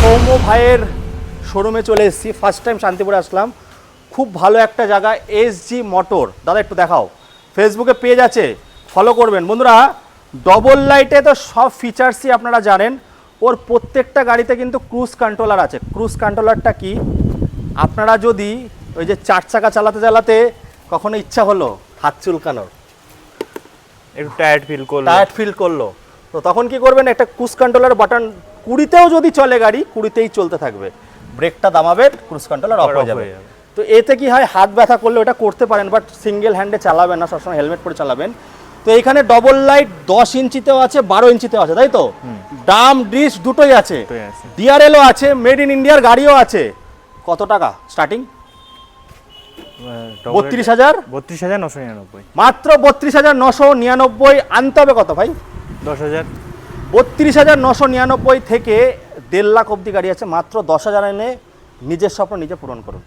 সৌম্য ভাইয়ের শোরুমে চলে এসেছি, ফার্স্ট টাইম শান্তিপুরে আসলাম। খুব ভালো একটা জায়গা, এসজি মোটর। দাদা একটু দেখাও, ফেসবুকে পেজ আছে, ফলো করবেন বন্ধুরা। ডবল লাইটে তো সব ফিচার্সই আপনারা জানেন, ওর প্রত্যেকটা গাড়িতে কিন্তু ক্রুজ কন্ট্রোলার আছে। ক্রুজ কন্ট্রোলারটা কি, আপনারা যদি ওই যে 4 চাকা চালাতে চালাতে কখনো ইচ্ছা হলো হাত চুলকানোর, একটু টায়ার্ড ফিল করলো, তো তখন কি করবেন, একটা ক্রুজ কন্ট্রোলার বাটন 20তেও যদি চলে গাড়ি 20তেই চলতে থাকবে। ব্রেকটা দামাবেন, ক্রুজ কন্ট্রোলার অফ হয়ে যাবে। তো এতে কি হয়, হাত ব্যথা করলে ওটা করতে পারেন, বাট সিঙ্গেল হ্যান্ডে চালাবেন না, সবসময় হেলমেট পরে চালাবেন। তো এইখানে ডবল লাইট 10 ইঞ্চিতেও আছে, 12 ইঞ্চিতেও আছে, তাই তো? ডাম ডিস দুটোই আছে, ডিআরএলও আছে, মেড ইন ইন্ডিয়ার গাড়িও আছে। কত টাকা স্টার্টিং? 32,000, 32,999। মাত্র 32,999। আনতে হবে কত ভাই? 10,000। 32,999 থেকে 1.5 লাখ অবধি গাড়ি আছে। মাত্র 10,000 এনে নিজের স্বপ্ন নিজে পূরণ করুন।